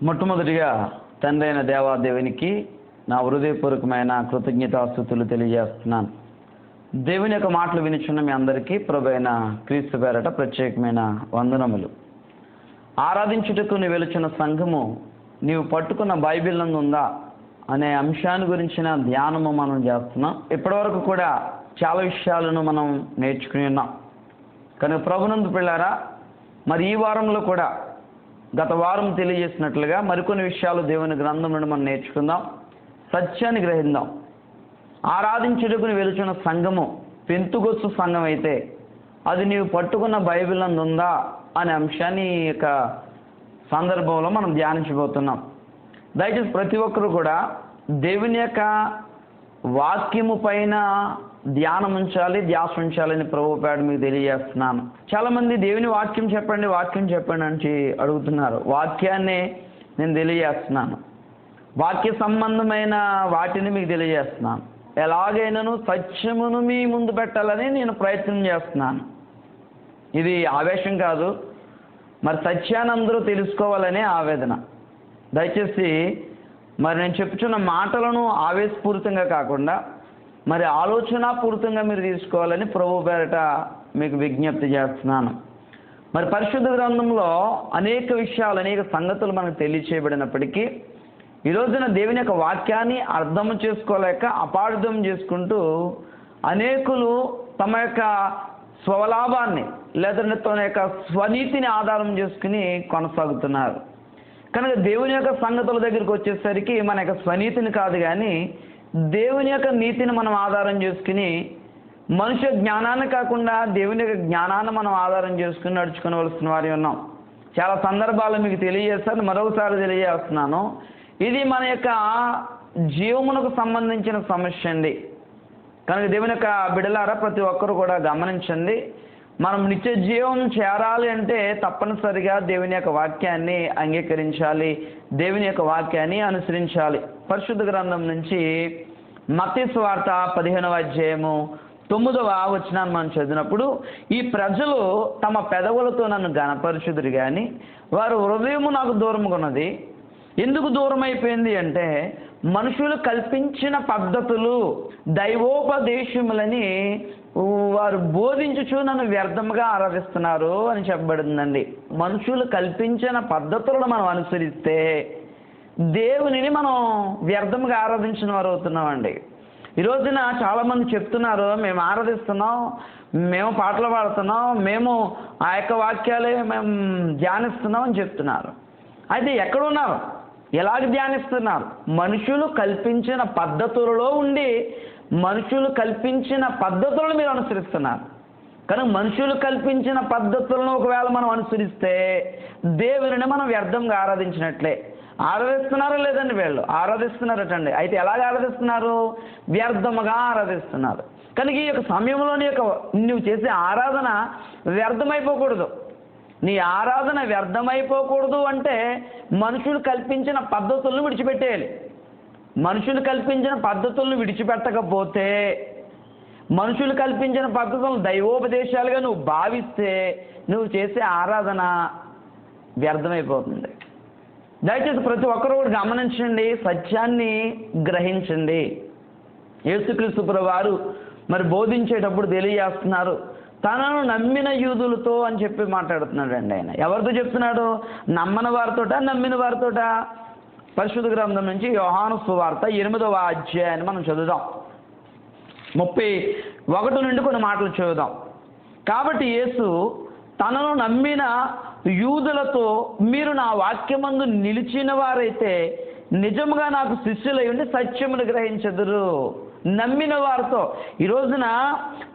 మొట్టమొదటిగా తండ్రి అయిన దేవాదేవునికి నా హృదయపూర్వకమైన కృతజ్ఞతాస్తుతులు తెలియజేస్తున్నాను. దేవుని యొక్క మాటలు వినిచున్న మీ అందరికీ ప్రభు అయిన క్రీస్తు పేరట ప్రత్యేకమైన వందనములు. ఆరాధించుటకు నీవు వెలుచున్న సంఘము నీవు పట్టుకున్న బైబిల్ నందు ఉందా అనే అంశాన్ని గురించిన ధ్యానము మనం చేస్తున్నాం. ఇప్పటివరకు కూడా చాలా విషయాలను మనం నేర్చుకుని ఉన్నాం. కనుక ప్రభునందు పిల్లారా, మరి ఈ వారంలో కూడా గత వారం తెలియజేసినట్లుగా మరికొన్ని విషయాలు దేవుని గ్రంథం నుండి మనం నేర్చుకుందాం, సత్యాన్ని గ్రహిద్దాం. ఆరాధించుటకు వెలుచున్న సంఘము పెంతుగొచ్చు సంఘం అయితే అది నీవు పట్టుకున్న బైబిల్ నందు ఉందా అనే అంశాన్ని ఈ యొక్క సందర్భంలో మనం ధ్యానించబోతున్నాం. దయచేసి ప్రతి ఒక్కరు కూడా దేవుని యొక్క వాక్యము పైన ధ్యానం ఉంచాలి, ధ్యాస ఉంచాలని ప్రభు పేడ మీకు తెలియజేస్తున్నాను. చాలామంది దేవుని వాక్యం చెప్పండి అని అడుగుతున్నారు. వాక్యాన్ని నేను తెలియజేస్తున్నాను, వాక్య సంబంధమైన వాటిని మీకు తెలియజేస్తున్నాను. ఎలాగైనాను సత్యమును మీ ముందు పెట్టాలని నేను ప్రయత్నం చేస్తున్నాను. ఇది ఆవేశం కాదు, మరి సత్యాన్ని అందరూ తెలుసుకోవాలనే ఆవేదన. దయచేసి మరి నేను చెప్పుచున్న మాటలను ఆవేశపూరితంగా కాకుండా మరి ఆలోచనాపూరితంగా మీరు తీసుకోవాలని ప్రభు పేరట మీకు విజ్ఞప్తి చేస్తున్నాను. మరి పరిశుద్ధ గ్రంథంలో అనేక విషయాలు, అనేక సంగతులు మనకు తెలియచేయబడినప్పటికీ ఈ రోజున దేవుని యొక్క వాక్యాన్ని అర్థం చేసుకోలేక అపార్థం చేసుకుంటూ అనేకులు తమ యొక్క స్వలాభాన్ని లేదంటే తమ యొక్క స్వనీతిని ఆధారం చేసుకుని కొనసాగుతున్నారు. కనుక దేవుని యొక్క సంగతుల దగ్గరికి వచ్చేసరికి మన యొక్క స్వనీతిని కాదు కానీ దేవుని యొక్క నీతిని మనం ఆధారం చేసుకుని, మనుష్య జ్ఞానాన్ని కాకుండా దేవుని యొక్క జ్ఞానాన్ని మనం ఆధారం చేసుకుని నడుచుకోవలసిన వారి ఉన్నాం. చాలా సందర్భాలు మీకు తెలియజేస్తాను, మరొకసారి తెలియజేస్తున్నాను. ఇది మన యొక్క జీవమునకు సంబంధించిన సమస్య అండి. కనుక దేవుని యొక్క బిడలారా ప్రతి ఒక్కరు కూడా గమనించండి. మనం నిత్య జీవం చేరాలి అంటే తప్పనిసరిగా దేవుని యొక్క వాక్యాన్ని అంగీకరించాలి, దేవుని యొక్క వాక్యాన్ని అనుసరించాలి. పరిశుద్ధ గ్రంథం నుంచి మత్తయి సువార్త 15వ అధ్యాయము 9వ వచనాన్ని మనం చదివినప్పుడు, ఈ ప్రజలు తమ పెదవులతో నన్ను గణపరచుదురు కానీ వారు హృదయము నాకు దూరముగా ఉన్నది. ఎందుకు దూరం అయిపోయింది అంటే మనుషులు కల్పించిన పద్ధతులు దైవోపదేశములని వారు బోధించుచు నన్ను వ్యర్థముగా ఆరాధిస్తున్నారు అని చెప్పబడిందండి. మనుషులు కల్పించిన పద్ధతులను మనం అనుసరిస్తే దేవునిని మనం వ్యర్థముగా ఆరాధించిన వారు అవుతున్నామండి. ఈ రోజున చాలామంది చెప్తున్నారు, మేము ఆరాధిస్తున్నాం, మేము పాటలు పాడుతున్నాం, మేము ఆ యొక్క వాక్యాలే మేము ధ్యానిస్తున్నాం అని చెప్తున్నారు. అయితే ఎక్కడున్నారు, ఎలాగ ధ్యానిస్తున్నారు? మనుషులు కల్పించిన పద్ధతులలో ఉండి మనుషులు కల్పించిన పద్ధతులను మీరు అనుసరిస్తున్నారు. కానీ మనుషులు కల్పించిన పద్ధతులను ఒకవేళ మనం అనుసరిస్తే దేవుని మనం వ్యర్థంగా ఆరాధించినట్లే. ఆరాధిస్తున్నారా లేదండి? వీళ్ళు ఆరాధిస్తున్నారటండి. అయితే ఎలాగ ఆరాధిస్తున్నారు? వ్యర్థముగా ఆరాధిస్తున్నారు. కనుక ఈ యొక్క సమయంలోని యొక్క నువ్వు చేసే ఆరాధన వ్యర్థమైపోకూడదు. నీ ఆరాధన వ్యర్థమైపోకూడదు అంటే మనుషులు కల్పించిన పద్ధతులను విడిచిపెట్టేయాలి. మనుషులు కల్పించిన పద్ధతులను విడిచిపెట్టకపోతే, మనుషులు కల్పించిన పద్ధతులను దైవోపదేశాలుగా నువ్వు భావిస్తే నువ్వు చేసే ఆరాధన వ్యర్థమైపోతుంది. దయచేసి ప్రతి ఒక్కరు కూడా గమనించండి, సత్యాన్ని గ్రహించండి. యేసుక్రీస్తు ప్రభువారు మరి బోధించేటప్పుడు తెలియజేస్తున్నారు, తనను నమ్మిన యూదులతో అని చెప్పి మాట్లాడుతున్నాడు అండి. ఆయన ఎవరితో చెప్తున్నాడు? నమ్మని వారితోట, నమ్మిన వారితోట? పరిశుద్ధ గ్రంథం నుంచి యోహాను సువార్త 8వ అధ్యాయాన్ని మనం చదువుదాం. 31 నుండి కొన్ని మాటలు చదువుదాం. కాబట్టి యేసు తనను నమ్మిన యూదులతో, మీరు నా వాక్యమందు నిలిచిన వారైతే నిజముగా నాకు శిష్యులై ఉండి సత్యమును గ్రహించెదరు. నమ్మిన వారితో. ఈ రోజున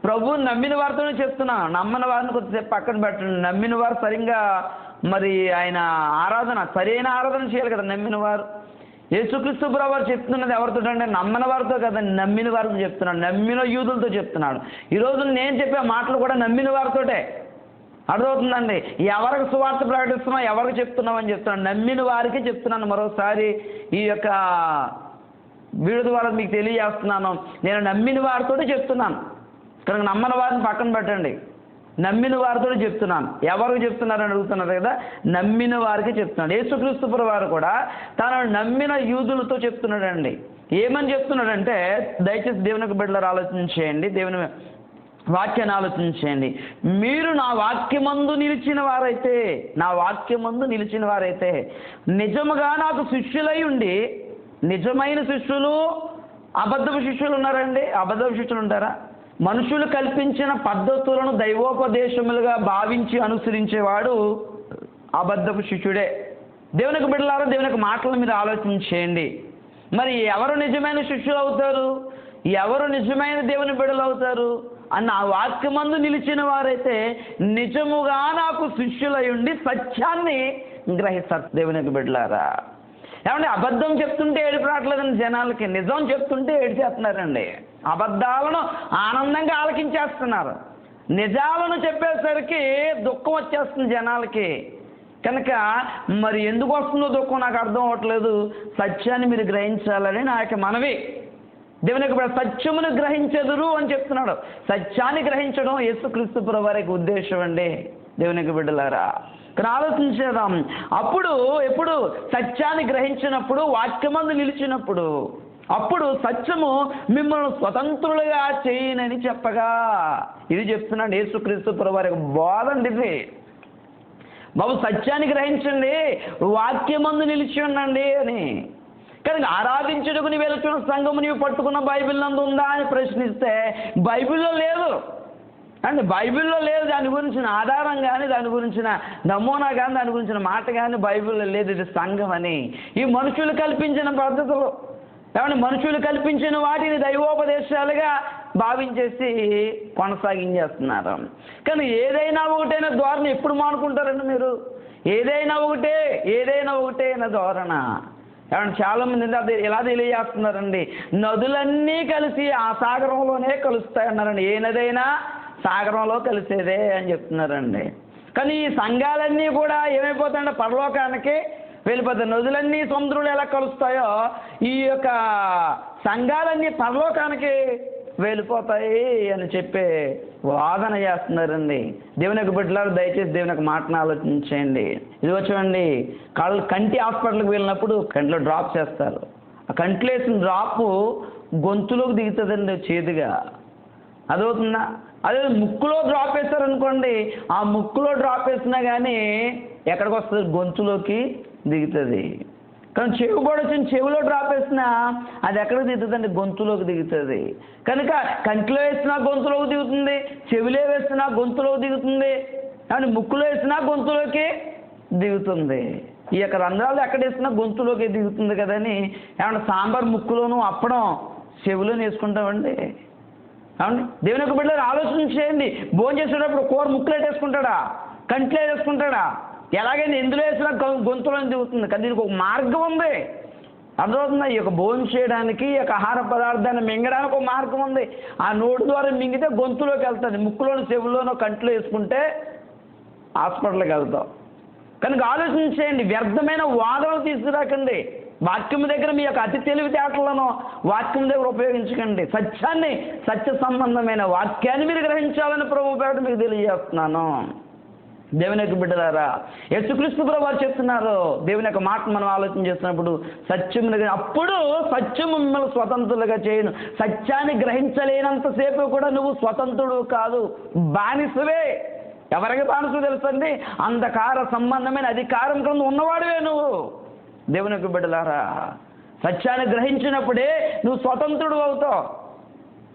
ప్రభు నమ్మిన వారితోనే చెప్తున్నాను. నమ్మని వారిని కొద్దిసేపు పక్కన పెట్టండి. నమ్మిన వారు సరిగ్గా మరి ఆయన ఆరాధన, సరైన ఆరాధన చేయాలి కదా నమ్మిన వారు. యేసుక్రీస్తు ప్రభువారు చెప్తున్నది ఎవరితో అంటే నమ్మని వారితో కదా, నమ్మిన వారితో చెప్తున్నాడు. నమ్మిన యూదులతో చెప్తున్నాడు. ఈ రోజు నేను చెప్పే మాటలు కూడా నమ్మిన వారితోటే. అర్థమవుతుందండి? ఎవరికి సువార్త ప్రకటిస్తున్నావు, ఎవరికి చెప్తున్నావు అని చెప్తున్నాను. నమ్మిన వారికి చెప్తున్నాను. మరోసారి ఈ యొక్క వీడియో ద్వారా మీకు తెలియజేస్తున్నాను, నేను నమ్మిన వారితో చెప్తున్నాను. కనుక నమ్మని వారిని పక్కన పెట్టండి. నమ్మిన వారితో చెప్తున్నాను. ఎవరికి చెప్తున్నారని అడుగుతున్నారు కదా, నమ్మిన వారికి చెప్తున్నాడు. యేసుక్రీస్తు ప్రభువు వారు కూడా తనను నమ్మిన యూదులతో చెప్తున్నాడండి. ఏమని చెప్తున్నాడంటే, దయచేసి దేవునికి బిడ్డలారా ఆలోచన చేయండి, దేవుని వాక్యాన్ని ఆలోచన చేయండి. మీరు నా వాక్యమందు నిలిచిన వారైతే నిజముగా నాకు శిష్యులై ఉండి, నిజమైన శిష్యులు అబద్ధపు శిష్యులు ఉన్నారండి? అబద్ధపు శిష్యులు ఉంటారా? మనుషులు కల్పించిన పద్ధతులను దైవోపదేశములుగా భావించి అనుసరించేవాడు అబద్ధపు శిష్యుడే. దేవునికి బిడ్డలారా, దేవునికి మాటల మీద ఆలోచన చేయండి. మరి ఎవరు నిజమైన శిష్యులు అవుతారు, ఎవరు నిజమైన దేవుని బిడ్డలు అవుతారు అన్న ఆ వాక్యమందు నిలిచిన వారైతే నిజముగా నాకు శిష్యులై ఉండి సత్యాన్ని గ్రహిస్తారు. దేవునికి బిడ్డలారా, ఏమంటే అబద్ధం చెప్తుంటే ఏడుపు రావట్లేదండి జనాలకి, నిజం చెప్తుంటే ఏడిచేస్తున్నారండి. అబద్ధాలను ఆనందంగా ఆలకించేస్తున్నారు, నిజాలను చెప్పేసరికి దుఃఖం వచ్చేస్తుంది జనాలకి. కనుక మరి ఎందుకు వస్తుందో దుఃఖం నాకు అర్థం అవ్వట్లేదు. సత్యాన్ని మీరు గ్రహించాలని నా యొక్క మనవి. దేవునికి సత్యమును గ్రహించెదరు అని చెప్తున్నాడు. సత్యాన్ని గ్రహించడం యేసుక్రీస్తు ప్రభువు వారి ఉద్దేశం అండి. దేవునికి బిడ్డలారా, కానీ ఆలోచించేద్దాం. ఎప్పుడు సత్యాన్ని గ్రహించినప్పుడు, వాక్యమందు నిలిచినప్పుడు, అప్పుడు సత్యము మిమ్మల్ని స్వతంత్రులుగా చేయనని చెప్పగా, ఇది చెప్తున్నాడు యేసుక్రీస్తు ప్రభువు వారి బోధండి. ఇది బాబు, సత్యాన్ని గ్రహించండి, వాక్యమందు నిలిచి ఉండండి అని. కానీ ఆరాధించుటకు నీవు వెళ్తున్న సంఘము నీవు పట్టుకున్న బైబిల్ నందు ఉందా అని ప్రశ్నిస్తే బైబిల్లో లేదు అండి, బైబిల్లో లేదు. దాని గురించిన ఆధారం కానీ, దాని గురించిన నమూనా కానీ, దాని గురించిన మాట కానీ బైబిల్లో లేదు. ఇది సంఘం అని ఈ మనుషులు కల్పించిన పద్ధతులు, ఏమంటే మనుషులు కల్పించిన వాటిని దైవోపదేశాలుగా భావించేసి కొనసాగించేస్తున్నారు. కానీ ఏదైనా ఒకటైన ధోరణ ఎప్పుడు మానుకుంటారండి మీరు? ఏదైనా ఒకటే అన్న ధోరణ. ఏమంటే చాలామంది ఎలా తెలియజేస్తున్నారండి, నదులన్నీ కలిసి ఆ సాగరంలోనే కలుస్తాయి అన్నారండి. ఏ నదైనా సాగరంలో కలిసేదే అని చెప్తున్నారండి. కానీ ఈ సంఘాలన్నీ కూడా ఏమైపోతాయంటే పరలోకానికి వెళ్ళిపోతాయి. నదులన్నీ సముద్రులు ఎలా కలుస్తాయో ఈ యొక్క సంఘాలన్నీ పరలోకానికి వెళ్ళిపోతాయి అని చెప్పే వాదన చేస్తున్నారండి. దేవునికి బిడ్డలారా, దయచేసి దేవునికి మాటను ఆలోచించండి. ఇదిగో చూడండి, కంటి హాస్పిటల్కి వెళ్ళినప్పుడు కంటిలో డ్రాప్ చేస్తారు. ఆ కంటిలో వేసిన డ్రాపు గొంతులోకి దిగుతుందండి చేదుగా, అదవుతుందా? అదే ముక్కులో డ్రాప్ వేస్తారనుకోండి, ఆ ముక్కులో డ్రాప్ వేసినా కానీ ఎక్కడికి వస్తుంది? గొంతులోకి దిగుతుంది. కానీ చెవి కూడా వచ్చిన చెవిలో డ్రాప్ వేసినా అది ఎక్కడికి దిగుతుందండి? గొంతులోకి దిగుతుంది. కనుక కంటిలో వేసినా గొంతులోకి దిగుతుంది, చెవిలో వేసినా గొంతులోకి దిగుతుంది, కానీ ముక్కులో వేసినా గొంతులోకి దిగుతుంది. ఈ యొక్క రంధ్రాలు ఎక్కడ వేసినా గొంతులోకి దిగుతుంది కదని ఏమన్నా సాంబార్ ముక్కులోను అప్పడం చెవిలోనే వేసుకుంటామండి. అవునండి, దేవుని యొక్క బిడ్డలు ఆలోచన చేయండి. భోజనం చేసేటప్పుడు కూర ముక్కులో వేసుకుంటాడా, కంట్లో వేసుకుంటాడా? ఎలాగైనా ఎందులో వేసినా గొంతులో దిగుతుంది. కానీ దీనికి ఒక మార్గం ఉంది, అర్థమవుతుందా? ఈ యొక్క భోజనం చేయడానికి, ఈ యొక్క ఆహార పదార్థాన్ని మింగడానికి ఒక మార్గం ఉంది. ఆ నోటి ద్వారా మింగితే గొంతులోకి వెళ్తుంది, ముక్కులోనో చెవుల్లోనో కంట్లో వేసుకుంటే హాస్పిటల్కి వెళ్తాం. కనుక ఆలోచన చేయండి, వ్యర్థమైన వాదనలు తీసుకురాకండి. వాక్యం దగ్గర మీ యొక్క అతి తెలివితేటలను వాక్యం దగ్గర ఉపయోగించకండి. సత్యాన్ని, సత్య సంబంధమైన వాక్యాన్ని మీరు గ్రహించాలని ప్రభు పేరట మీకు తెలియజేస్తున్నాను. దేవుని యొక్క బిడ్డలారా, యేసుక్రీస్తు ప్రభువు వారు చెప్తున్నారు, దేవుని యొక్క మాట మనం ఆలోచన చేస్తున్నప్పుడు సత్యమును, అప్పుడు సత్యము మిమ్మల్ని స్వతంత్రులుగా చేయను. సత్యాన్ని గ్రహించలేనంతసేపు కూడా నువ్వు స్వతంత్రుడు కాదు, బానిసవే. ఎవరికి బానిస తెలుసండి? అంధకార సంబంధమైన అధికారం క్రింద ఉన్నవాడివే నువ్వు. దేవుని యొక్క బిడ్డలారా, సత్యాన్ని గ్రహించినప్పుడే నువ్వు స్వతంత్రుడు అవుతావు.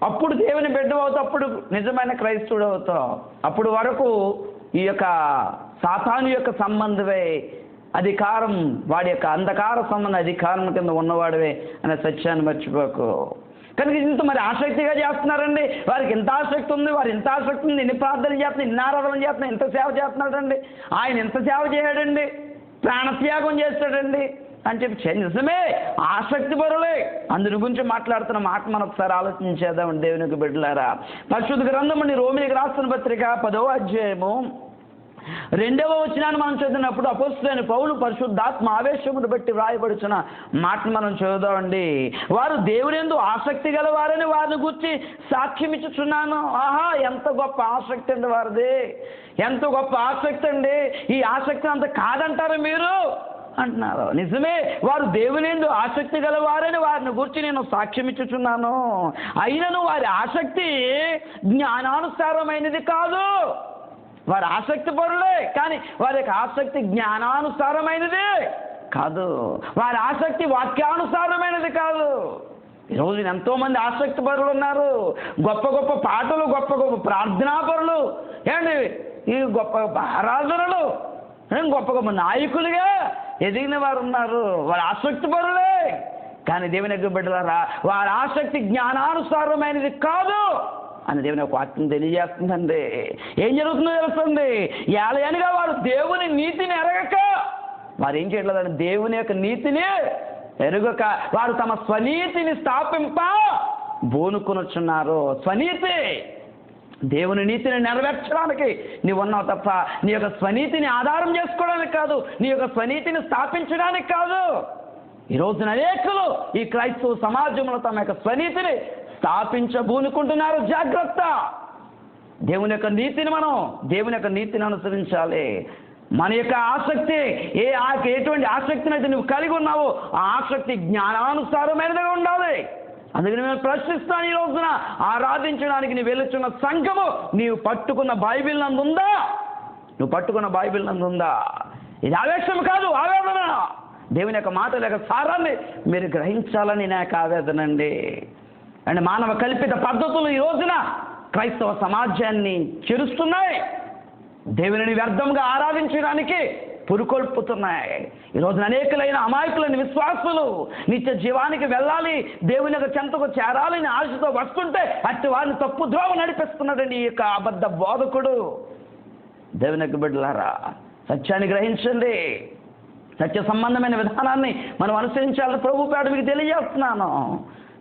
అప్పుడు దేవుని బిడ్డ అవుతావు, అప్పుడు నిజమైన క్రైస్తవుడు అవుతావు. అప్పుడు వరకు ఈ యొక్క సాతాను యొక్క సంబంధమే అధికారం, వాడి యొక్క అంధకార సంబంధ అధికారం కింద ఉన్నవాడివే అనే సత్యాన్ని మర్చిపోకు. కనుక ఇంత మరి ఆసక్తిగా చేస్తున్నారండి, వారికి ఇంత ఆసక్తి ఉంది, వారు ఇంత ఆసక్తి ఉంది, ఇన్ని ప్రార్థనలు చేస్తున్నారు, ఇన్ని ఆరాధనలు చేస్తున్నారు, ఇంత సేవ చేస్తున్నాడండి, ఆయన ఇంత సేవ చేయడండి, ప్రాణత్యాగం చేస్తాడండి అని చెప్పి నిజమే, ఆసక్తి పరులే. అందుని గురించి మాట్లాడుతున్న మాట మనం ఒకసారి ఆలోచించేద్దాం. దేవునికి బిడ్డలారా, పరిశుద్ధ గ్రంథం అండి, రోమిలికి రాస్తున్న పత్రిక 10వ అధ్యాయము రెండవ వచనాన్ని మనం చదివినప్పుడు అపోస్తలుడైన పౌలు పరిశుద్ధాత్మ ఆవేశమును బట్టి వ్రాయబడుచున్న మాటను మనం చదువుదామండి. వారు దేవునియందు ఆసక్తి గలవారని వారిని గురించి సాక్ష్యం ఇచ్చుచున్నాను. ఆహా, ఎంత గొప్ప ఆసక్తి అండి వారిది, ఎంత గొప్ప ఆసక్తి అండి. ఈ ఆసక్తి అంత కాదంటారు మీరు అంటున్నారు. నిజమే, వారు దేవునియందు ఆసక్తి గలవారని వారిని గురించి నేను సాక్ష్యం ఇచ్చుచున్నాను. అయినను వారి ఆసక్తి జ్ఞానానుసారమైనది కాదు. వారి ఆసక్తి పరులే, కానీ వారి యొక్క ఆసక్తి జ్ఞానానుసారమైనది కాదు. వారి ఆసక్తి వాక్యానుసారమైనది కాదు. ఈరోజు ఎంతోమంది ఆసక్తి పరులు ఉన్నారు. గొప్ప గొప్ప పాటలు, గొప్ప గొప్ప ప్రార్థనా పరులు, ఏంటి ఈ గొప్ప గొప్ప ఆరాధనలు, గొప్ప గొప్ప నాయకులుగా ఎదిగిన వారు ఉన్నారు. వారి ఆసక్తి పరులే, కానీ దేవుని యొక్క బిడ్డలారా, వారి ఆసక్తి జ్ఞానానుసారమైనది కాదు అని దేవుని యొక్క వాక్యం తెలియజేస్తుందండి. ఏం జరుగుతుందో తెలుస్తుంది. ఏలయనగా వారు దేవుని నీతిని ఎరగక, వారు ఏం చేయట్లేదండి, దేవుని యొక్క నీతిని ఎరుగక వారు తమ స్వనీతిని స్థాపింప బోనుకొనుచున్నారు. స్వనీతి, దేవుని నీతిని నెరవేర్చడానికి నీవు ఉన్నావు తప్ప నీ యొక్క స్వనీతిని ఆధారం చేసుకోవడానికి కాదు, నీ యొక్క స్వనీతిని స్థాపించడానికి కాదు. ఈ రోజున అనేకులు ఈ క్రైస్తవ సమాజంలో తమ యొక్క స్వనీతిని స్థాపించబూనుకుంటున్నారు. జాగ్రత్త. దేవుని యొక్క నీతిని దేవుని యొక్క నీతిని అనుసరించాలి. మన యొక్క ఆసక్తి ఎటువంటి ఆసక్తిని అయితే నువ్వు కలిగి ఉన్నావో ఆ ఆసక్తి జ్ఞానానుసారమైనదిగా ఉండాలి. అందుకని నేను ప్రశ్నిస్తాను, ఈ రోజున ఆరాధించడానికి నీవు వెళుచున్న సంఘము నీవు పట్టుకున్న బైబిల్ నందుందా? నువ్వు పట్టుకున్న బైబిల్ నందుందా? ఇది ఆవేశం కాదు, ఆవేదన. దేవుని యొక్క మాటల యొక్క సారాన్ని మీరు గ్రహించాలని నా యొక్క ఆవేదన అండి. అండ్ మానవ కల్పిత పద్ధతులు ఈ రోజున క్రైస్తవ సమాజాన్ని చెరుస్తున్నాయి. దేవునిని వ్యర్థంగా ఆరాధించడానికి పురుకొల్పుతున్నాయి. ఈరోజున అనేకులైన అమాయకులైన విశ్వాసులు నిత్య జీవానికి వెళ్ళాలి, దేవుని యొక్క చెంతకు చేరాలని ఆశతో వస్తుంటే అట్టి వారిని తప్పు ద్రోవ నడిపిస్తున్నాడండి ఈ యొక్క అబద్ధ బోధకుడు. దేవుని యొక్క బిడ్డలారా, సత్యాన్ని గ్రహించండి. సత్య సంబంధమైన విధానాన్ని మనం అనుసరించాలని ప్రభు పేడ మీకు తెలియజేస్తున్నాను.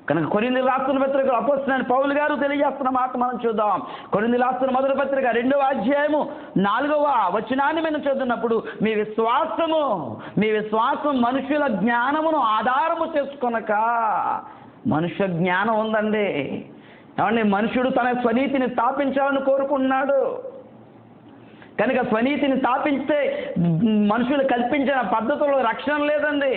కనుక కొరింథీయులకు రాస్తున్న పత్రిక అపోస్తలుడైన పౌలు గారు తెలియజేస్తున్న మాట మనం చూద్దాం. కొరింథీయులకు రాస్తున్న మొదటి పత్రిక 2వ అధ్యాయము 4వ వచనాన్ని మనం చదువుతున్నప్పుడు మీ విశ్వాసం మనుషుల జ్ఞానమును ఆధారము చేసుకొనక. మనుష్య జ్ఞానం ఉందండి. ఏమండి, మనుషుడు తన స్వనీతిని స్థాపించాలని కోరుకుంటున్నాడు. కనుక స్వనీతిని స్థాపిస్తే మనుషులు కల్పించిన పద్ధతుల్లో రక్షణ లేదండి.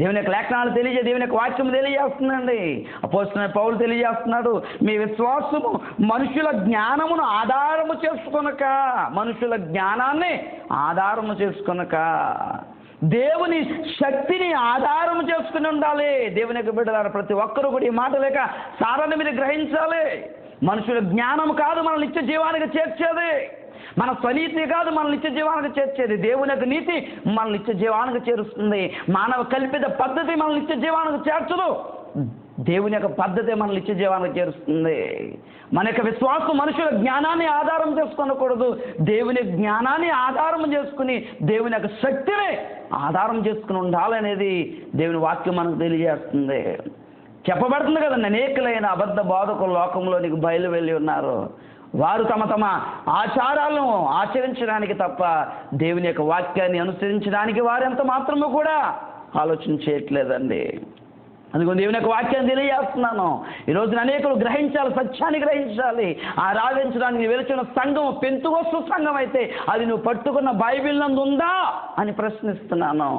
దేవుని యొక్క లేఖనాలు దేవుని యొక్క వాక్యం తెలియజేస్తుందండి. అపోస్తలుడైన పౌలు తెలియజేస్తున్నాడు, మీ విశ్వాసము మనుషుల జ్ఞానమును ఆధారము చేసుకొనక. మనుషుల జ్ఞానాన్ని ఆధారము చేసుకొనక దేవుని శక్తిని ఆధారము చేసుకుని ఉండాలి. దేవుని యొక్క బిడ్డలారా, ప్రతి ఒక్కరూ కూడా ఈ మాట లేక సారాన్ని మీరు గ్రహించాలి. మనుషుల జ్ఞానం కాదు మనల్ని నిత్య జీవానికి చేర్చేది. మన స్వనీతి కాదు మన నిత్య జీవానికి చేర్చేది. దేవుని యొక్క నీతి మన నిత్య జీవానికి చేరుస్తుంది. మానవ కల్పిత పద్ధతి మన నిత్య జీవానికి చేర్చదు. దేవుని యొక్క పద్ధతి మన నిత్య జీవానికి చేరుస్తుంది. మన యొక్క విశ్వాసం మనుషుల జ్ఞానాన్ని ఆధారం చేసుకోనకూడదు. దేవుని జ్ఞానాన్ని ఆధారం చేసుకుని దేవుని యొక్క శక్తిని ఆధారం చేసుకుని ఉండాలనేది దేవుని వాక్యం మనకు తెలియజేస్తుంది. చెప్పబడుతుంది కదండి, అనేకులైన అబద్ధ బోధకులు లోకంలోనికి బయలు వెళ్ళి ఉన్నారు. వారు తమ ఆచారాలను ఆచరించడానికి తప్ప దేవుని యొక్క వాక్యాన్ని అనుసరించడానికి వారు ఎంత మాత్రము కూడా ఆలోచన చేయట్లేదండి. అందుకని దేవుని యొక్క వాక్యాన్ని తెలియజేస్తున్నాను. ఈరోజున అనేకులు గ్రహించాలి, సత్యాన్ని గ్రహించాలి. ఆరాధించడానికి వెలుచున్న సంఘం పెంతుకొస్తు సంఘం అయితే అది నువ్వు పట్టుకున్న బైబిల్ నందు ఉందా అని ప్రశ్నిస్తున్నాను.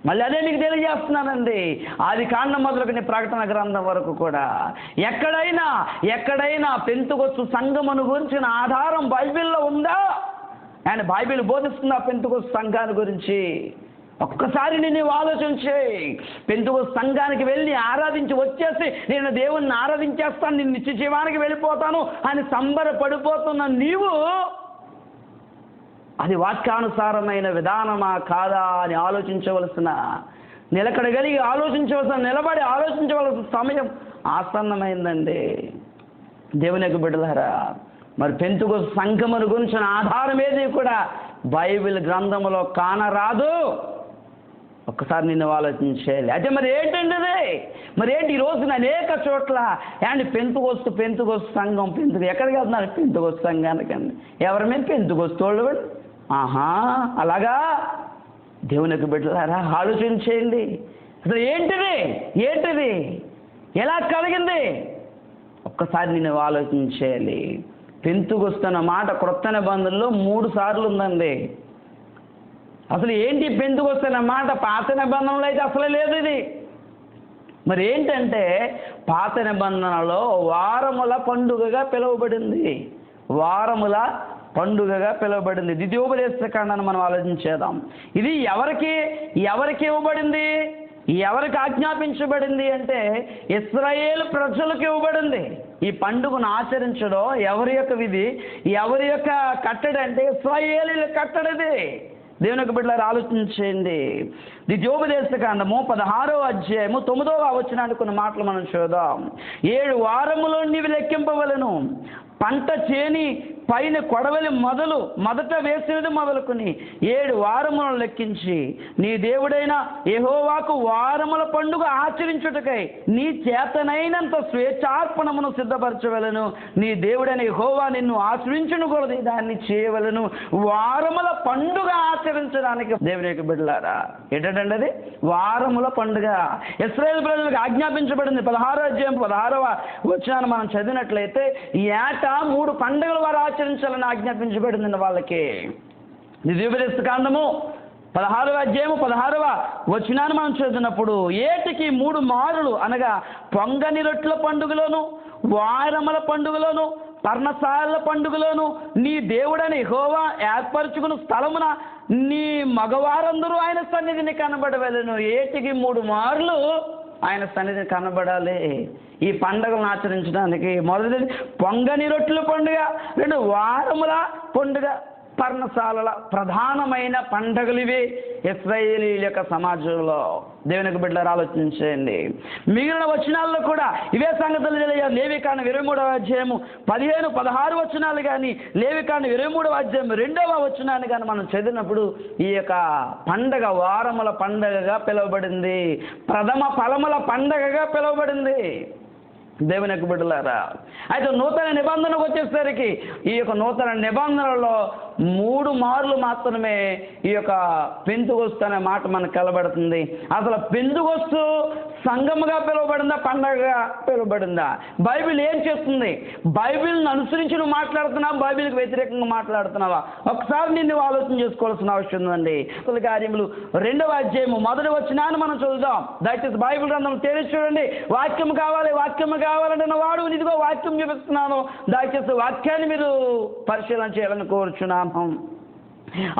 మళ్ళీ అదే మీకు తెలియజేస్తున్నానండి. ఆది కాండం మొదలుకొని ప్రకటన గ్రంథం వరకు కూడా ఎక్కడైనా పెంతుకొస్తు సంఘమును గురించిన ఆధారం బైబిల్లో ఉందా? అండ్ బైబిల్ బోధిస్తుందా పెంతుకొస్తు సంఘాన్ని గురించి? ఒక్కసారి నేను ఆలోచించే. పెంతుకొస్తు సంఘానికి వెళ్ళి ఆరాధించి వచ్చేసి నేను దేవుణ్ణి ఆరాధించేస్తాను, నేను నిత్య జీవానికి వెళ్ళిపోతాను అని సంబరపడిపోతున్న నీవు అది వాక్యానుసారమైన విధానమా కాదా అని ఆలోచించవలసిన, నిలకడగలిగి నిలబడి ఆలోచించవలసిన సమయం ఆసన్నమైందండి. దేవుని యొక్క బిడ్డలారా, మరి పెంతుకొస్తు సంఘమును గురించిన ఆధారం ఏది కూడా బైబిల్ గ్రంథంలో కానరాదు. ఒక్కసారి నిన్ను ఆలోచించేయాలి. అయితే మరి ఏంటండి అది? మరి ఏంటి? ఈ రోజున అనేక చోట్ల పెంతుకొస్తు సంఘం ఎక్కడికి వెళ్తున్నారు? పెంతుకొస్తు సంఘానికండి. ఎవరి మీద? పెంతుకొస్తు వాళ్ళు ఆహా, అలాగా? దేవునికి బిడ్డలారా ఆలోచించేయండి. అసలు ఏంటిది ఎలా కలిగింది? ఒక్కసారి నేను ఆలోచించేయాలి. పెంతుకొస్తున్న మాట క్రొత్త నిబంధనలో 3 సార్లు ఉందండి. అసలు ఏంటి పెంతుకొస్తున్న మాట? పాత నిబంధనలో అయితే అసలే లేదు ఇది. మరి ఏంటంటే పాత నిబంధనలో వారముల పండుగగా పిలువబడింది. వారముల పండుగగా పిలువబడింది. ద్వితీయోపదేశకాండాన్ని మనం ఆలోచించేద్దాం. ఇది ఎవరికి ఇవ్వబడింది? ఎవరికి ఆజ్ఞాపించబడింది అంటే ఇశ్రాయేలు ప్రజలకు ఇవ్వబడింది. ఈ పండుగను ఆచరించడం ఎవరి యొక్క విధి, ఎవరి యొక్క కట్టడి అంటే ఇశ్రాయేలీల కట్టడిది. దేవుని యొక్క బిడ్డలారా ఆలోచించండి. ద్వితీయోపదేశకాండము 16వ అధ్యాయము 9వ వచనానికి కొన్ని మాటలు మనం చూద్దాం. 7 వారములో నీవు లెక్కింపవలెను. పంట చేని పైన కొడవలి మొదట వేసినది మొదలుకొని 7 వారములను లెక్కించి నీ దేవుడైన యెహోవాకు వారముల పండుగ ఆచరించుటకై నీ చేతనైనంత స్వేచ్ఛార్పణమును సిద్ధపరచవలను. నీ దేవుడైన యెహోవా నిన్ను ఆశ్రయించును కొలది దాన్ని చేయవలను. వారముల పండుగ ఆచరించడానికి దేవుని యొక్క బిడ్డలారా ఏంటంటే అది వారముల పండుగ ఇశ్రాయేలు ప్రజలకు ఆజ్ఞాపించబడింది. 16వ అధ్యాయం 16వ వచనాన్ని మనం చదివినట్లయితే ఏటా 3 పండుగలు వారు ఆచరించాలని ఆజ్ఞాపించబడింది వాళ్ళకి. ద్వితీయోపదేశకాండము 16వ అధ్యాయము 16వ వచనాన్ని మనం చదివినప్పుడు ఏటికి 3 మారులు అనగా పొంగని రొట్టెల పండుగలోను, వారముల పండుగలోను, పర్ణశాలల పండుగలోను నీ దేవుడని యెహోవా ఏర్పరచుకున్న స్థలమున నీ మగవారందరూ ఆయన సన్నిధిని కనబడవలెను. ఏటికి 3 మార్లు ఆయన సన్నిధిని కనబడాలి ఈ పండుగలను ఆచరించడానికి. మొదటిది పొంగని రొట్టెల పండుగ, 2 వారముల పండుగ, పర్ణశాలల ప్రధానమైన పండుగలు ఇవి ఇశ్రాయేలీయుల యొక్క సమాజంలో. దేవునికి బిడ్డలారా ఆలోచించండి. మిగిలిన వచనాల్లో కూడా ఇవే సంగతులు తెలియాలి. లేవికాండం 23వ అధ్యాయము 15, 16 వచనాలు కానీ, లేవికాండం 23వ అధ్యాయం 2వ వచనాన్ని కానీ మనం చదివినప్పుడు ఈ యొక్క పండగ వారముల పండగగా పిలువబడింది, ప్రథమ ఫలముల పండగగా పిలువబడింది. దేవుని యొక్క బిడ్డలారా అయితే నూతన నిబంధనకు వచ్చేసరికి ఈ యొక్క నూతన నిబంధనలో 3 మార్లు మాత్రమే ఈ యొక్క పెంతుకొస్తు అనే మాట మనకు కలబడుతుంది. అసలు పెంతుకొస్తు సంఘముగా పిలువబడిందా, పండగగా పిలువబడిందా? బైబిల్ ఏం చేస్తుంది? బైబిల్ని అనుసరించి నువ్వు మాట్లాడుతున్నావా, బైబిల్కి వ్యతిరేకంగా మాట్లాడుతున్నావా? ఒకసారి నిన్ను ఆలోచన చేసుకోవాల్సిన అవసరం ఉందండి. అసలు కార్యములు 2వ అధ్యాయము 1వ వచనాన్ని మనం చదువుదాం. దయచేసి బైబిల్ గ్రంథం తెరిచి చూడండి. వాక్యం కావాలంటే వాడు ఇదిగో వాక్యం చూపిస్తున్నాను. దయచేసి వాక్యాన్ని మీరు పరిశీలన చేయాలని కోరుచున్నాను.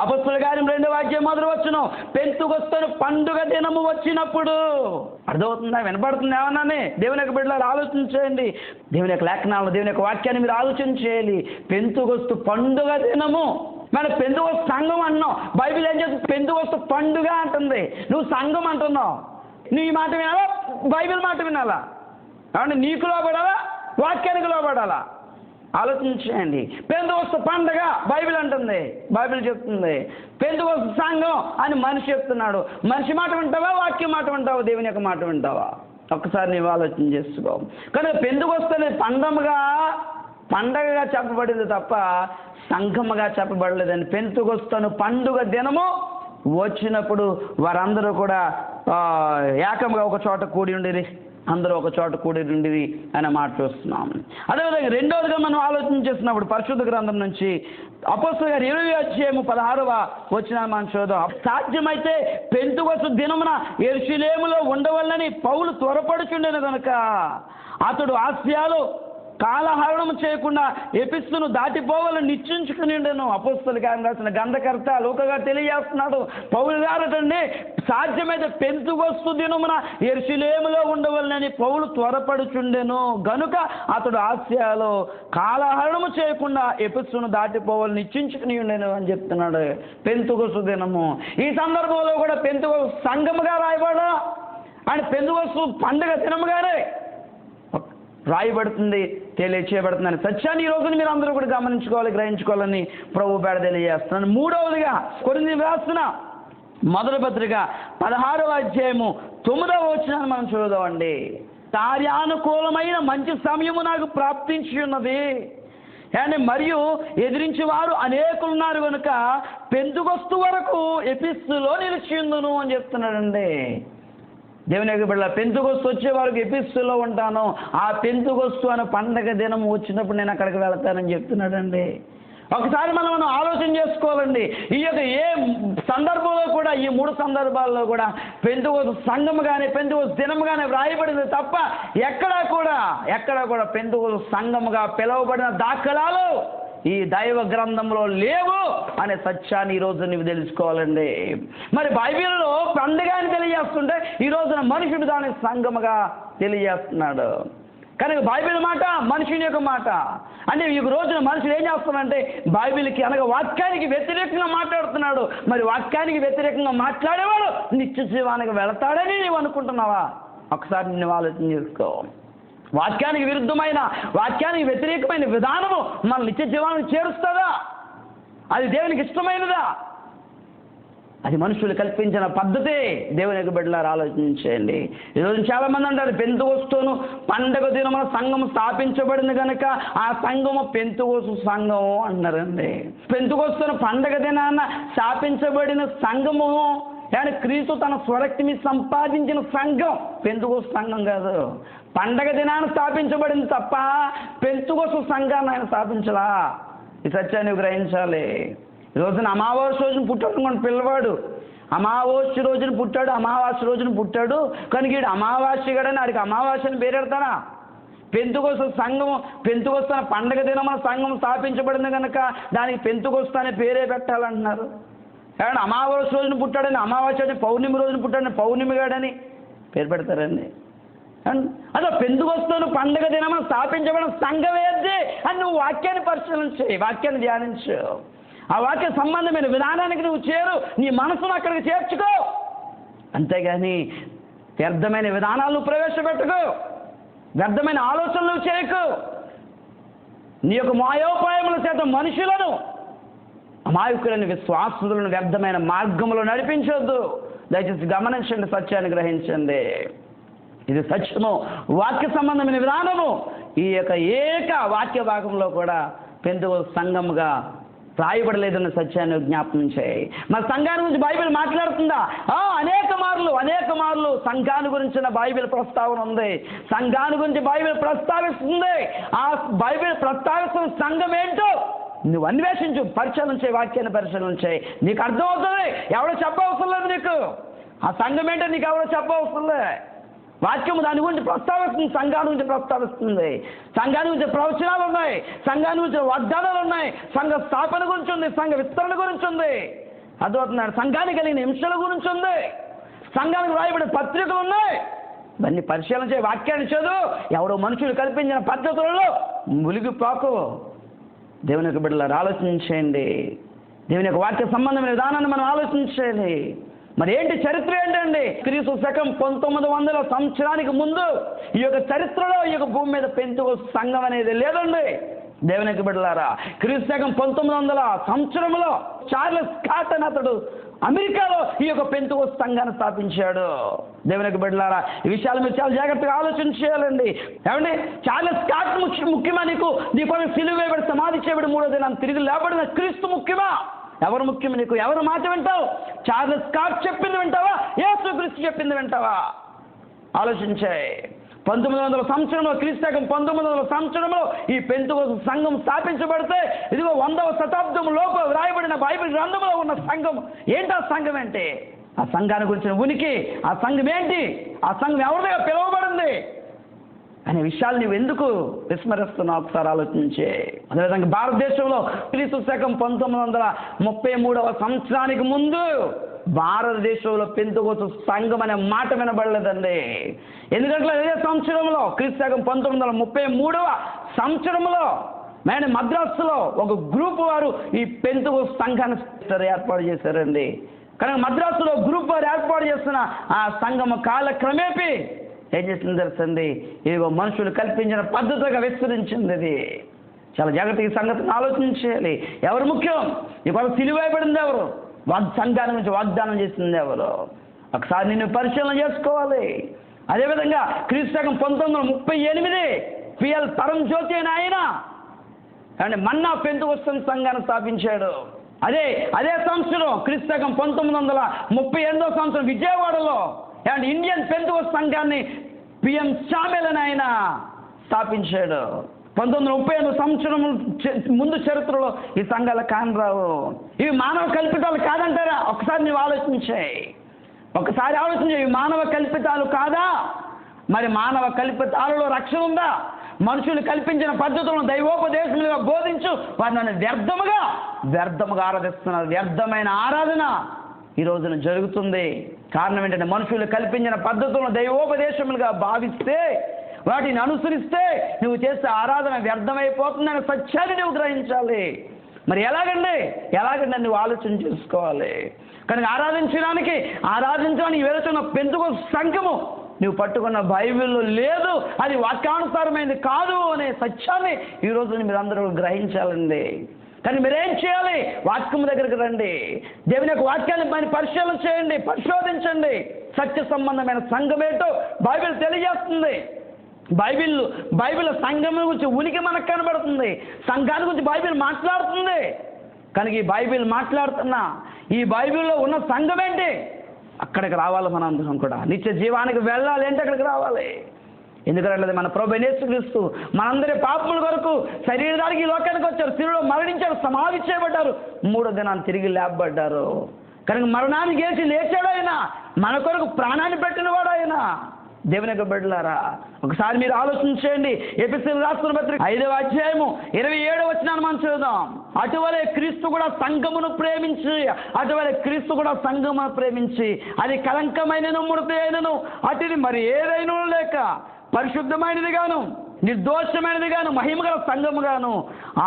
అపొస్తలుల కార్యం 2వ అధ్యాయం 1వ వచనం, పెంతుకొస్తు పండుగ దినము వచ్చినప్పుడు. అర్థమవుతుందా? వినపడుతుంది ఏమన్నానే? దేవుని యొక్క బిడ్డలారా ఆలోచించేయండి. దేవుని యొక్క లేఖనాలను, దేవుని యొక్క వాక్యాన్ని మీరు ఆలోచన చేయాలి. పెంతుకొస్తు పండుగ దినము. మరి పెంతుకొస్తు సంఘం అన్నావు, బైబిల్ ఏం చేస్తుంది? పెంతుకొస్తు పండుగ అంటుంది, నువ్వు సంఘం అంటున్నావు. నువ్వు ఈ మాట వినాలా, బైబిల్ మాట వినాలా? కాబట్టి నీకు లోబడాలా, వాక్యానికి లోబడాలా? ఆలోచించేయండి. పెంతుకొస్తు పండగ బైబిల్ అంటుంది, బైబిల్ చెప్తుంది. పెంతుకొస్తు సంఘం అని మనిషి చెప్తున్నాడు. మనిషి మాట వింటావా, వాక్యం మాట వింటావా, దేవుని యొక్క మాట వింటావా? ఒక్కసారి నీవు ఆలోచన చేసుకో. కానీ పెంతుకొస్తు అనేది పండగగా చెప్పబడింది తప్ప సంఘముగా చెప్పబడలేదని. పెంతుకొస్తు పండుగ దినము వచ్చినప్పుడు వారందరూ కూడా ఏకంగా ఒక చోట కూడి ఉండేది, అందరూ ఒక చోట కూడి ఉండేది అనే మాట చూస్తున్నాం. అదేవిధంగా రెండవదిగా మనం ఆలోచన చేస్తున్నప్పుడు పరిశుద్ధ గ్రంథం నుంచి అపొస్తలుల గారు 20వ అధ్యాయము 16వ వచనాన్ని మనం చూద్దాం. సాధ్యమైతే పెంతుకొస్తు దినమున యెరూషలేములో ఉండవలనని పౌలు త్వరపడుచుండెను కనుక అతడు ఆసియాలో కాలహరణం చేయకుండా ఎఫెసును దాటిపోవాలని నిశ్చయించుకుని ఉండెను. అపొస్తలుల గారు రాసిన గ్రంథకర్త లూకా తెలియజేస్తున్నాడు. పౌలు గారటండి సాధ్యమైతే పెంతుకొస్తు దినమున యెరూషలేములో ఉండవలనని పౌలు త్వరపడుచుండెను గనుక అతడు ఆసియాలో కాలహరణము చేయకుండా ఎఫెసును దాటిపోవాలని నిశ్చయించుకుని ఉండెను అని చెప్తున్నాడు. పెంతుకొస్తు దినము ఈ సందర్భంలో కూడా పెంతుకొస్తు సంఘముగా రాయబడా అండ్ పెంతుకొస్తు పండుగ దినముగానే రాయబడుతుంది, తెలియచేయబడుతుందని సత్యాన్ని ఈ రోజున మీరు అందరూ కూడా గమనించుకోవాలి, గ్రహించుకోవాలని ప్రభు పేడ తెలియజేస్తున్నాను. 3వదిగా కొరింథీయులకు రాసిన మొదటి పత్రిక 16వ అధ్యాయము 9వ వచనాన్ని మనం చూద్దామండి. కార్యానుకూలమైన మంచి సమయము నాకు ప్రాప్తించి ఉన్నది, కానీ మరియు ఎదిరించి వారు అనేకులు ఉన్నారు కనుక పెంతుకొస్తు వరకు ఎఫెసులో నిలిచి ఉందును అని చెప్తున్నాడండి. దేవుని యొక్క బిడ్డలారా, పెంతుకొస్తు వచ్చే వరకు ఎఫెసులో ఉంటాను, ఆ పెంతుకొస్తు అనే పండగ దినం వచ్చినప్పుడు నేను అక్కడికి వెళతానని చెప్తున్నాడండి. ఒకసారి మనం ఆలోచన చేసుకోవాలండి. ఈ యొక్క ఏ సందర్భంలో కూడా, ఈ 3 సందర్భాల్లో కూడా పెంతుకొస్తు సంఘం కానీ పెంతుకొస్తు దినం కానీ వ్రాయబడింది తప్ప ఎక్కడా కూడా పెంతుకొస్తు సంఘముగా పిలువబడిన దాఖలాలు ఈ దైవ గ్రంథంలో లేవు అనే సత్యాన్ని ఈరోజు నీవు తెలుసుకోవాలండి. మరి బైబిల్లో పండుగ అని తెలియజేస్తుంటే ఈ రోజున మనుషుడు దాని సంఘముగా తెలియజేస్తున్నాడు. కనుక బైబిల్ మాట మనుషుని యొక్క మాట. అంటే ఈ రోజున మనుషులు ఏం చేస్తున్నారంటే బైబిల్కి అనగా వాక్యానికి వ్యతిరేకంగా మాట్లాడుతున్నాడు. మరి వాక్యానికి వ్యతిరేకంగా మాట్లాడేవాడు నిత్య జీవానికి వెళతాడని నీవు అనుకుంటున్నావా? ఒకసారి నువ్వు ఆలోచన చేసుకో. వాక్యానికి విరుద్ధమైన, వాక్యానికి వ్యతిరేకమైన విధానము మన నిత్య జీవానికి చేరుస్తుందా? అది దేవునికి ఇష్టమైనదా? అది మనుషులు కల్పించిన పద్ధతి. దేవుని యొక్క బిడ్డలారా ఆలోచించండి. ఈరోజు చాలామంది అంటారు పెంతుకొస్తును పండగ దినమున సంఘం స్థాపించబడింది కనుక ఆ సంఘము పెంతుకొస్తు సంఘము అన్నారండి. పెంతుకొస్తును పండగ దినాన స్థాపించబడిన సంఘము కానీ క్రీస్తు తన స్వరక్తిని సంపాదించిన సంఘం, పెంతుకొస్తు సంఘం కాదు. పండగ దినాన్ని స్థాపించబడింది తప్ప పెంతుకొస్తు సంఘాన్ని ఆయన స్థాపించలా. ఈ సత్యాన్ని గ్రహించాలి. ఈ రోజున అమావాస్య రోజున పుట్టాడు మన పిల్లవాడు, అమావాస్య రోజున పుట్టాడు, అమావాస్య రోజున పుట్టాడు కనుక వీడు అమావాస్య గడని ఆడికి అమావాస్యని పేరెడతారా? పెంతుకొస్తు సంఘము, పెంతుకొస్తు పండగ దినమున సంఘం స్థాపించబడింది కనుక దానికి పెంతుకొస్తు అనే పేరే పెట్టాలంటున్నారు. ఏమన్నా అమావాస్య రోజున పుట్టాడని అమావాస్య రోజున, పౌర్ణమి రోజున పుట్టాడని పౌర్ణమి గాడని పేరు పెడతారండి. అదే పెంతుకొస్తు పండగ దినమున స్థాపించబడిన సంఘం ఏది అని నువ్వు వాక్యాన్ని పరిశీలన చేయి, వాక్యాన్ని ధ్యానించు. ఆ వాక్య సంబంధమైన విధానానికి నువ్వు చేరు, నీ మనసును అక్కడికి చేర్చుకో. అంతేగాని వ్యర్థమైన విధానాలను ప్రవేశపెట్టుకో, వ్యర్థమైన ఆలోచనలు చేయకు. నీ యొక్క మాయోపాయముల చేత మనుషులను, అమాయకులను, విశ్వాసులను వ్యర్థమైన మార్గంలో నడిపించొద్దు. దయచేసి గమనించండి, సత్యాన్ని గ్రహించండి. ఇది సత్యము, వాక్య సంబంధమైన విధానము. ఈ యొక్క ఏక వాక్య భాగంలో కూడా పెంతుకొస్తు సంఘముగా రాయబడలేదన్న సత్యాన్ని జ్ఞాపకం చేయి. మరి సంఘాన్ని గురించి బైబిల్ మాట్లాడుతుందా? అనేక మార్లు సంఘాన్ని గురించిన బైబిల్ ప్రస్తావన ఉంది. సంఘాన్ని గురించి బైబిల్ ప్రస్తావిస్తుంది. ఆ బైబిల్ ప్రస్తావిస్తున్న సంఘం ఏంటో నువ్వు అన్వేషించు, పరిశీలన చేయి, వాక్యాన్ని పరిశీలన చేయి. నీకు అర్థమవుతుంది. ఎవడో చెప్పవసరం లేదు నీకు. ఆ సంఘం ఏంటో నీకు ఎవడో చెప్పవసరం లేదు. వాక్యము దాని గురించి ప్రస్తావిస్తుంది, సంఘాన్ని గురించి ప్రస్తావిస్తుంది. సంఘాన్ని గురించి ప్రవచనాలు ఉన్నాయి, సంఘాన్ని గురించి వాగ్దానాలు ఉన్నాయి, సంఘ స్థాపన గురించి ఉంది, సంఘ విస్తరణ గురించి ఉంది. అర్థమవుతున్నాడు. సంఘానికి కలిగిన హింసల గురించి ఉంది, సంఘానికి రాయబడిన పత్రికలు ఉన్నాయి. ఇవన్నీ పరిశీలన చేయ, వాక్యాన్ని చదువు. ఎవడో మనుషులు కల్పించిన పద్ధతులలో మునిగిపోకు. దేవుని యొక్క బిడ్డలారా ఆలోచించేయండి. దేవుని యొక్క వాక్య సంబంధమైన విధానాన్ని మనం ఆలోచించేయాలి. మరి ఏంటి చరిత్ర ఏంటండి? క్రీస్తు శకం 1900 సంవత్సరానికి ముందు ఈ యొక్క చరిత్రలో ఈ యొక్క భూమి మీద పెంతుకొస్తు సంఘం అనేది లేదండి. దేవుని యొక్క బిడ్డలారా, క్రీస్తు శకం 1900 సంవత్సరంలో చార్లెస్ స్కాట్ అని అతడు అమెరికాలో ఈ యొక్క పెంతుకొస్తు సంఘాన్ని స్థాపించాడు. దేవుని యొక్క బిడ్డలారా, ఈ విషయాలు మీరు చాలా జాగ్రత్తగా ఆలోచన చేయాలండి. ఏమండి, చార్లెస్ స్కాట్ ముఖ్యమా? నీకు సిలువ వేయబడి సమాధి చేయబడి 3వ దినాన్ని తిరిగి లేబడిన క్రీస్తు ముఖ్యమా? ఎవరు ముఖ్యం నీకు? ఎవరు మాట వింటావు? చార్లెస్ స్కాట్ చెప్పింది వింటావా? యేసుక్రీస్తు చెప్పింది వింటావా? ఆలోచించాయి. 1900 సంవత్సరంలో, క్రీస్తు శకం 1900 సంవత్సరంలో ఈ పెంతుకొస్తు సంఘం స్థాపించబడితే ఇదిగో 100వ శతాబ్దం లోపు రాయబడిన బైబిల్ గ్రంథంలో ఉన్న సంఘం ఏంటి? ఆ సంఘం ఏంటి? ఆ సంఘాన్ని గురించిన ఉనికి, ఆ సంఘం ఏంటి? ఆ సంఘం ఎవరిగా పిలువబడింది అనే విషయాలు నువ్వు ఎందుకు విస్మరిస్తున్నావు? ఒకసారి ఆలోచించే. అదేవిధంగా భారతదేశంలో క్రీస్తు శకం 1933వ సంవత్సరానికి ముందు భారతదేశంలో పెంతుకొస్తు సంఘం అనే మాట వినబడలేదండి. ఎందుకంటే అదే సంవత్సరంలో క్రీస్తు శకం 1933వ సంవత్సరంలో మద్రాసులో ఒక గ్రూప్ వారు ఈ పెంతుకొస్తు సంఘాన్ని ఏర్పాటు చేశారండి. కనుక మద్రాసులో గ్రూప్ వారు ఏర్పాటు చేస్తున్న ఆ సంఘం కాలక్రమేపీ ఏం చేసింది తెలుసండి? ఇదిగో మనుషులు కల్పించిన పద్ధతిగా విస్తరించింది. అది చాలా జాగ్రత్తగా సంగతిని ఆలోచించాలి. ఎవరు ముఖ్యం? ఇవాళ సిలువైపడింది ఎవరు? సంఘాన్ని గురించి వాగ్దానం చేసింది ఎవరు? ఒకసారి నిన్ను పరిశీలన చేసుకోవాలి. అదేవిధంగా క్రీస్తు శకం 1938 పిఎల్ పరంజ్యోతి అని ఆయన అంటే మన్నా పెంతుకొస్తున్న సంఘాన్ని స్థాపించాడు. అదే సంవత్సరం క్రీస్తకం 1938 సంవత్సరం విజయవాడలో ఇండియన్ పెంతుకొస్తు సంఘాన్ని పిఎం శామెల్ అని ఆయన స్థాపించాడు. 1938 సంవత్సరం ముందు చరిత్రలో ఈ సంఘాలు కానరావు. ఇవి మానవ కల్పితాలు కాదంటారా? ఒకసారి నువ్వు ఆలోచించాయి, ఇవి మానవ కల్పితాలు కాదా? మరి మానవ కల్పితాలలో రక్షణ ఉందా? మనుషులు కల్పించిన పద్ధతులను దైవోపదేశములుగా బోధించు వారిని వ్యర్థముగా ఆరాధిస్తున్నారు. వ్యర్థమైన ఆరాధన ఈ రోజున జరుగుతుంది. కారణం ఏంటంటే మనుషులు కల్పించిన పద్ధతులను దైవోపదేశములుగా భావిస్తే, వాటిని అనుసరిస్తే నువ్వు చేసే ఆరాధన వ్యర్థమైపోతుందనే సత్యాన్ని నువ్వు గ్రహించాలి. మరి ఎలాగండి నువ్వు ఆలోచన చేసుకోవాలి. కనుక ఆరాధించడానికి వెళుతున్న పెంతుకొస్తు సంఘము నువ్వు పట్టుకున్న బైబిల్లో లేదు, అది వాక్యానుసారమైనది కాదు అనే సత్యాన్ని ఈరోజు మీరందరూ గ్రహించాలండి. కానీ మీరేం చేయాలి? వాక్యం దగ్గరికి రండి, దేవుని యొక్క వాక్యాన్ని పరిశీలన చేయండి, పరిశోధించండి. సత్య సంబంధమైన సంఘం ఏంటో బైబిల్ తెలియజేస్తుంది. బైబిల్ సంఘం గురించి ఉనికి మనకు కనబడుతుంది. సంఘాన్ని గురించి బైబిల్ మాట్లాడుతుంది. కనుక ఈ బైబిల్ మాట్లాడుతున్నా ఈ బైబిల్లో ఉన్న సంఘం ఏంటి? అక్కడికి రావాలి. మనం అందరం కూడా నిత్య జీవానికి వెళ్ళాలి అంటే అక్కడికి రావాలి. ఎందుకంటే మన ప్రభువైన యేసుక్రీస్తు మనందరి పాపముల కొరకు శరీరానికి ఈ లోకానికి వచ్చారు, శిలువలో మరణించారు, సమాధి చేయబడ్డారు, 3వ దినాన్ని తిరిగి లేపబడ్డారు. కనుక మరణాన్ని గెలిచి లేచాడు ఆయన, మన కొరకు ప్రాణాన్ని పెట్టిన వాడు ఆయన. దేవుని యొక్క బిడ్డలారా, ఒకసారి మీరు ఆలోచించండి. ఎఫెసీయులకు రాసిన పత్రిక 5వ అధ్యాయము 27వ వచనాన్ని మనం చదువుదాం. అటువలే క్రీస్తు కూడా సంఘమును ప్రేమించి అది కలంకమైనను ముడత అయినను అటుది మరి ఏదైనా లేక పరిశుద్ధమైనది గాను నిర్దోషమైనది గాను మహిమగల సంఘము గాను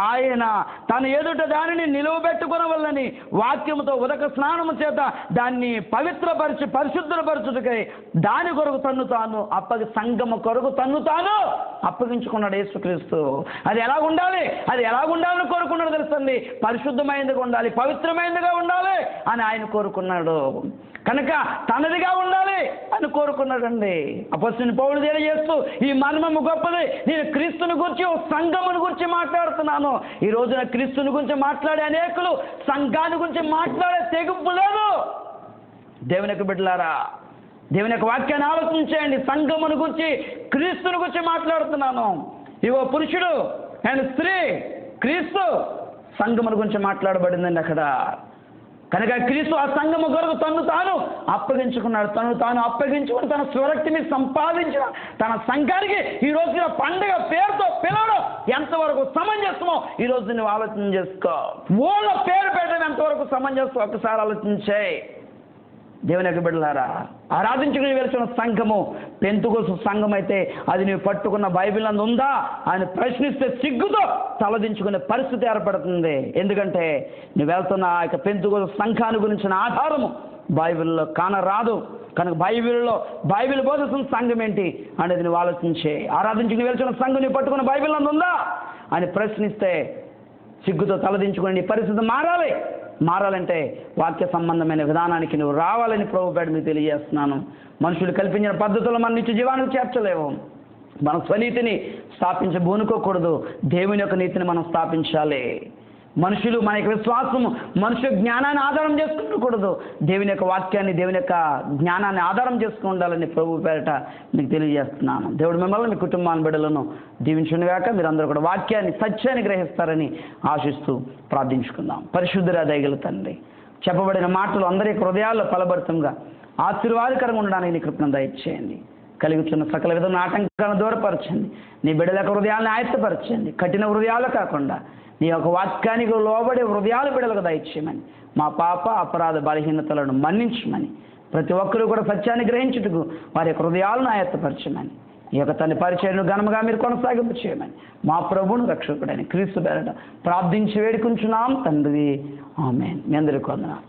ఆయన తన ఎదుట దానిని నిలువబెట్టుకొనవలెనని వాక్యముతో ఉదక స్నానము చేత దాన్ని పవిత్రపరిచి పరిశుద్ధపరచుటకై దాని కొరకు సంఘము కొరకు తన్ను తాను అప్పగించుకున్నాడు యేసుక్రీస్తు. అది ఎలా ఉండాలని కోరుకున్నాడు తెలుసండి? పరిశుద్ధమైనదిగా ఉండాలి, పవిత్రమైనదిగా ఉండాలి అని ఆయన కోరుకున్నాడు. కనుక తనదిగా ఉండాలి అని కోరుకున్నాడండి. అపొస్తలుడైన పౌలు తెలియజేస్తూ ఈ మర్మము గొప్పది, నేను క్రీస్తుని గురించి సంఘముని గురించి మాట్లాడుతున్నాను. ఈ రోజున క్రీస్తుని గురించి మాట్లాడే అనేకులు సంఘాన్ని గురించి మాట్లాడే తెగింపు లేదు. దేవుని యొక్క బిడ్డలారా, దేవుని యొక్క వాక్యాన్ని ఆలోచించేయండి. సంఘముని గురించి క్రీస్తుని గురించి మాట్లాడుతున్నాను. ఇవో పురుషుడు అండ్ స్త్రీ, క్రీస్తు సంఘముని గురించి మాట్లాడబడిందండి అక్కడ. కనుక క్రీస్తు ఆ సంఘము కొరకు తను తాను అప్పగించుకున్నాడు. అప్పగించుకుని తన స్వరక్తిని సంపాదించిన తన సంఘానికి ఈ రోజున పండుగ పేరుతో పిలవడం ఎంతవరకు సమంజసమో ఈ రోజు నువ్వు ఆలోచన చేసుకో. వాళ్ళ పేరు పెట్టడం ఎంతవరకు సమంజసం ఒకసారి ఆలోచించే. దేవుని యొక్క బిడ్డలారా, ఆరాధించుకుని వెళ్తున్న సంఘము పెంతుకొస్తు సంఘం అయితే అది నువ్వు పట్టుకున్న బైబిల్ అందు ఉందా అని ప్రశ్నిస్తే సిగ్గుతో తలదించుకునే పరిస్థితి ఏర్పడుతుంది. ఎందుకంటే నువ్వు వెళ్తున్న ఆ యొక్క పెంతుకొస్తు సంఘాన్ని గురించిన ఆధారము బైబిల్లో కానరాదు. కనుక బైబిల్ బోధిస్తున్న సంఘం ఏంటి అనేది నువ్వు ఆలోచించే. ఆరాధించుకుని వెళ్తున్న సంఘం నువ్వు పట్టుకున్న బైబిల్ అందు ఉందా అని ప్రశ్నిస్తే సిగ్గుతో తలదించుకుని పరిస్థితి మారాలంటే వాక్య సంబంధమైన విధానానికి నువ్వు రావాలని ప్రభుపేట మీకు తెలియజేస్తున్నాను. మనుషులు కల్పించిన పద్ధతులు మన నిత్య జీవానికి చేర్చలేవు. మన స్వనీతిని స్థాపించబోనుకోకూడదు, దేవుని యొక్క నీతిని మనం స్థాపించాలి. మనుషులు మన యొక్క విశ్వాసము, మనుషుల జ్ఞానాన్ని ఆధారం చేసుకోకూడదు, దేవుని యొక్క వాక్యాన్ని, దేవుని యొక్క జ్ఞానాన్ని ఆధారం చేసుకుని ఉండాలని ప్రభు పేరట మీకు తెలియజేస్తున్నాను. దేవుడు మిమ్మల్ని, మీ కుటుంబాన్ని, బిడ్డలను దీవించునుగాక. మీరందరూ కూడా వాక్యాన్ని, సత్యాన్ని గ్రహిస్తారని ఆశిస్తూ ప్రార్థించుకుందాం. పరిశుద్ధుడా దయగల తండ్రి, చెప్పబడిన మాటలు అందరి హృదయాల్లో ఫలభరితంగా ఆశీర్వాదకరంగా ఉండడానికి నీ కృపను దయచేయండి. కలుగుతున్న సకల విధమైన ఆటంకాలను దూరపరచండి. నీ బిడ్డల యొక్క హృదయాలను ఆయత్తపరచండి. కఠిన హృదయాలు కాకుండా నీ యొక్క వాక్యానికి లోబడి హృదయాలు బిడ్డలకు దయచేయమని, మా పాప అపరాధ బలహీనతలను మన్నించమని, ప్రతి ఒక్కరూ కూడా సత్యాన్ని గ్రహించుటకు వారి యొక్క హృదయాలను ఆయత్తపరచమని, ఈ యొక్క తన పరిచయను ఘనముగా మీరు కొనసాగింపు చేయమని మా ప్రభువును రక్షకుడైన క్రీస్తు పేరట ప్రార్థించి వేడుకుంటున్నాం తండ్రి. ఆమేన్. మీ అందరికీ వందనాలు.